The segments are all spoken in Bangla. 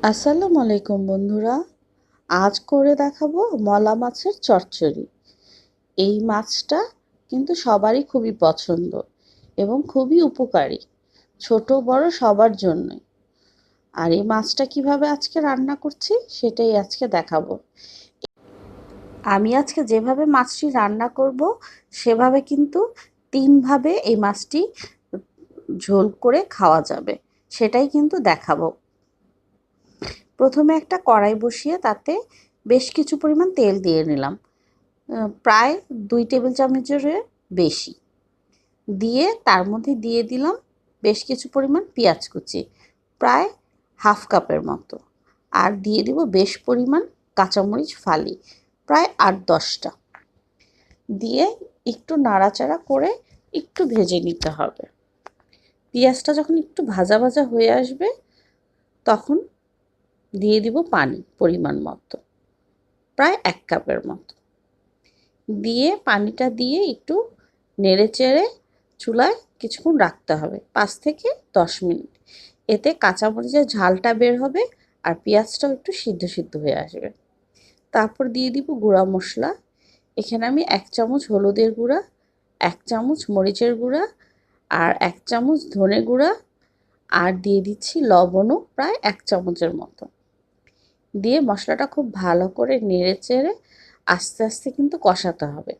আসসালামু আলাইকুম বন্ধুরা। আজ করে দেখাবো মলা মাছের চচ্চড়ি। এই মাছটা কিন্তু সবারই খুবই পছন্দ এবং খুবই উপকারী, ছোট বড় সবার জন্যই। আর এই মাছটা কিভাবে আজকে রান্না করছি সেটাই আজকে দেখাবো। আমি আজকে যেভাবে মাছটি রান্না করব সেভাবে কিন্তু তিনভাবে এই মাছটি ঝোল করে খাওয়া যাবে, সেটাই কিন্তু দেখাবো। প্রথমে একটা কড়াই বসিয়ে তাতে বেশ কিছু পরিমাণ তেল দিয়ে নিলাম, প্রায় 2 টেবিল চামচের বেশি। দিয়ে তার মধ্যে দিয়ে দিলাম বেশ কিছু পরিমাণ পেঁয়াজ কুচি, প্রায় হাফ কাপের মতো। আর দিয়ে দিব বেশ পরিমাণ কাঁচামরিচ ফালি, প্রায় 8-10টা। দিয়ে একটু নাড়াচাড়া করে একটু ভেজে নিতে হবে। পেঁয়াজটা যখন একটু ভাজা ভাজা হয়ে আসবে তখন দিয়ে দিব পানি পরিমাণ মতো, প্রায় 1 কাপের মতো। দিয়ে পানিটা দিয়ে একটু নেড়ে চেড়ে চুলায় কিছুক্ষণ রাখতে হবে, 5 থেকে 10 মিনিট। এতে কাঁচামরিচের ঝালটা বের হবে আর পেঁয়াজটাও একটু সিদ্ধ সিদ্ধ হয়ে আসবে। তারপর দিয়ে দিব গুঁড়া মশলা। এখানে আমি 1 চামচ হলুদের গুঁড়া, 1 চামচ মরিচের গুঁড়া আর 1 চামচ ধনে গুঁড়া, আর দিয়ে দিচ্ছি লবণও প্রায় 1 চামচের মতো। দিয়ে মশলাটা খুব ভালো করে নেড়ে চেড়ে আস্তে আস্তে কিন্তু কষাতে হবে।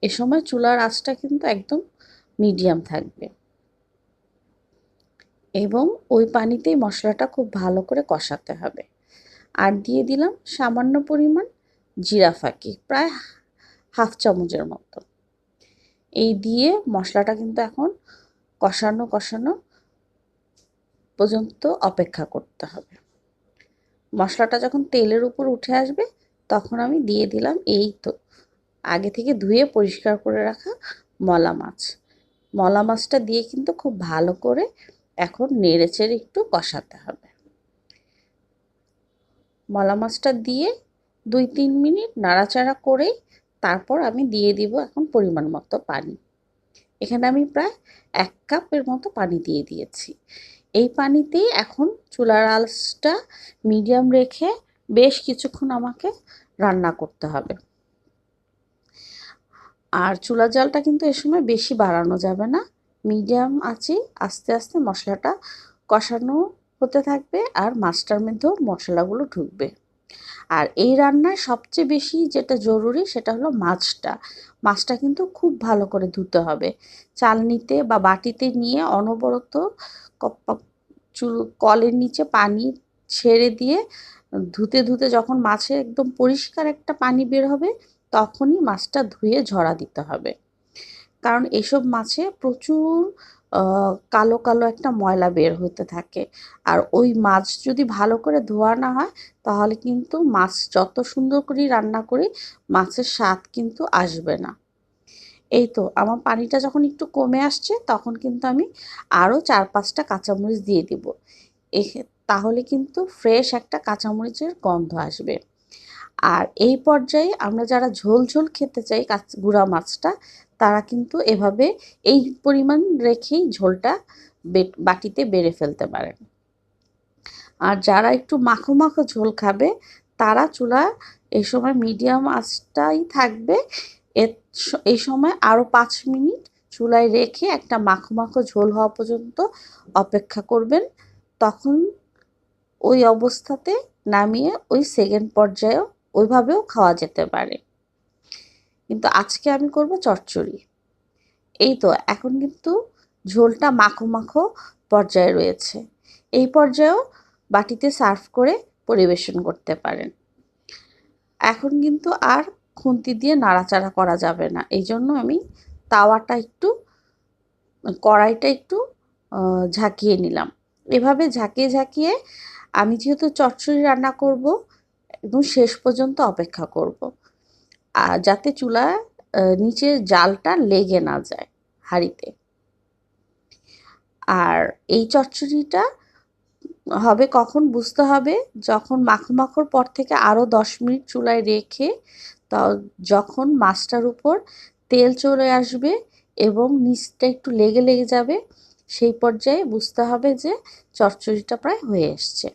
এ সময় চুলার আঁচটা কিন্তু একদম মিডিয়াম থাকবে এবং ওই পানিতেই মশলাটা খুব ভালো করে কষাতে হবে। আর দিয়ে দিলাম সামান্য পরিমাণ জিরা ফাঁকি, প্রায় হাফ চামচের মতো। এই দিয়ে মশলাটা কিন্তু এখন কষানো কষানো পর্যন্ত অপেক্ষা করতে হবে। মশলাটা যখন তেলের উপর উঠে আসবে তখন আমি দিয়ে দিলাম এই তো আগে থেকে ধুয়ে পরিষ্কার করে রাখা মলা মাছ। মলা মাছটা দিয়ে কিন্তু খুব ভালো করে এখন নেড়ে চেড়ে একটু কষাতে হবে। মলা মাছটা দিয়ে 2-3 মিনিট নাড়াচাড়া করে তারপর আমি দিয়ে দিব এখন পরিমাণ মতো পানি। এখানে আমি প্রায় 1 কাপের মতো পানি দিয়ে দিয়েছি। এই পানিতেই এখন চুলার আঁচটা মিডিয়াম রেখে বেশ কিছুক্ষণ আমাকে রান্না করতে হবে। আর চুলার জালটা কিন্তু এ সময় বেশি বাড়ানো যাবে না, মিডিয়াম আঁচেই আস্তে আস্তে মশলাটা কষানো হতে থাকবে আর মাছটার মধ্যেও মশলাগুলো ঢুকবে। আর এই রান্নায় সবচেয়ে বেশি যেটা জরুরি সেটা হলো মাছটা। মাছটা কিন্তু খুব ভালো করে ধুতে হবে। চালনিতে বা বাটিতে নিয়ে অনবরত কলের নিচে পানি ছেড়ে দিয়ে ধুতে ধুতে যখন মাছের একদম পরিষ্কার একটা পানি বের হবে তখনই মাছটা ধুয়ে ঝরা দিতে হবে। কারণ এসব মাছে প্রচুর কালো কালো একটা ময়লা বের হতে থাকে। আর ওই মাছ যদি ভালো করে ধোয়া না হয় তাহলে কিন্তু মাছ যত সুন্দর করেই রান্না করি মাছের স্বাদ কিন্তু আসবে না। এই তো আমার পানিটা যখন একটু কমে আসছে তখন কিন্তু আমি আরও 4-5টা কাঁচামরিচ দিয়ে দিব। তাহলে কিন্তু ফ্রেশ একটা কাঁচামরিচের গন্ধ আসবে। আর এই পর্যায়ে আমরা যারা ঝোল ঝোল খেতে চাই গুঁড়া মাছটা তারা কিন্তু এভাবে এই পরিমাণ রেখেই ঝোলটা বাটিতে বেড়ে ফেলতে পারেন। আর যারা একটু মাখো মাখো ঝোল খাবে তারা চুলা এই সময় মিডিয়াম আঁচটাই থাকবে। এই সময় আরও 5 মিনিট চুলায় রেখে একটা মাখো মাখো ঝোল হওয়া পর্যন্ত অপেক্ষা করবেন। তখন ওই অবস্থাতে নামিয়ে ওই সেকেন্ড পর্যায়েও ওইভাবেও খাওয়া যেতে পারে। কিন্তু আজকে আমি করব চচ্চড়ি। এই তো এখন কিন্তু ঝোলটা মাখো মাখো পর্যায়ে রয়েছে। এই পর্যায়েও বাটিতে সার্ভ করে পরিবেশন করতে পারেন। এখন কিন্তু আর খুন্তি দিয়ে নাড়াচাড়া করা যাবে না, এই জন্য আমি তাওয়াটা একটু কড়াইটা একটু ঝাঁকিয়ে নিলাম। এভাবে ঝাঁকিয়ে ঝাঁকিয়ে আমি যেহেতু চচ্চড়ি রান্না করব একদম শেষ পর্যন্ত অপেক্ষা করব, আর যাতে চুলায় নিচের জালটা লেগে না যায় হাঁড়িতে। আর এই চচ্চড়িটা হবে কখন বুঝতে হবে, যখন মাখো মাখোর পর থেকে আরও 10 মিনিট চুলায় রেখে যখন মাছটার উপর তেল চলে আসবে এবং নিচটা একটু লেগে লেগে যাবে সেই পর্যায়ে বুঝতে হবে যে চচ্চড়িটা প্রায় হয়ে এসছে।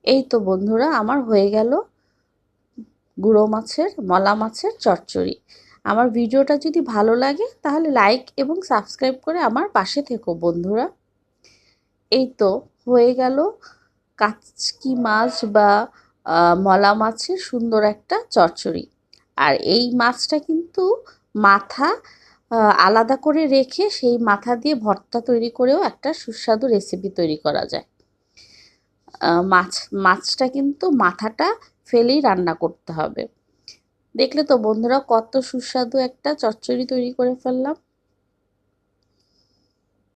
এই তো বন্ধুরা, আমার হয়ে গেল গুঁড়ো মাছের মলা মাছের চচ্চড়ি। আমার ভিডিওটা যদি ভালো লাগে তাহলে লাইক এবং সাবস্ক্রাইব করে আমার পাশে থেকো বন্ধুরা। এই তো হয়ে গেল কাচকি মাছ বা মলা মাছের সুন্দর একটা চচ্চড়ি। আর এই মাছটা কিন্তু মাথা আলাদা করে রেখে সেই মাথা দিয়ে ভর্তা তৈরি করেও একটা সুস্বাদু রেসিপি তৈরি করা যায়। মাছটা কিন্তু মাথাটা ফেলেই রান্না করতে হবে। দেখলে তো বন্ধুরা, কত সুস্বাদু একটা চচ্চড়ি তৈরি করে ফেললাম।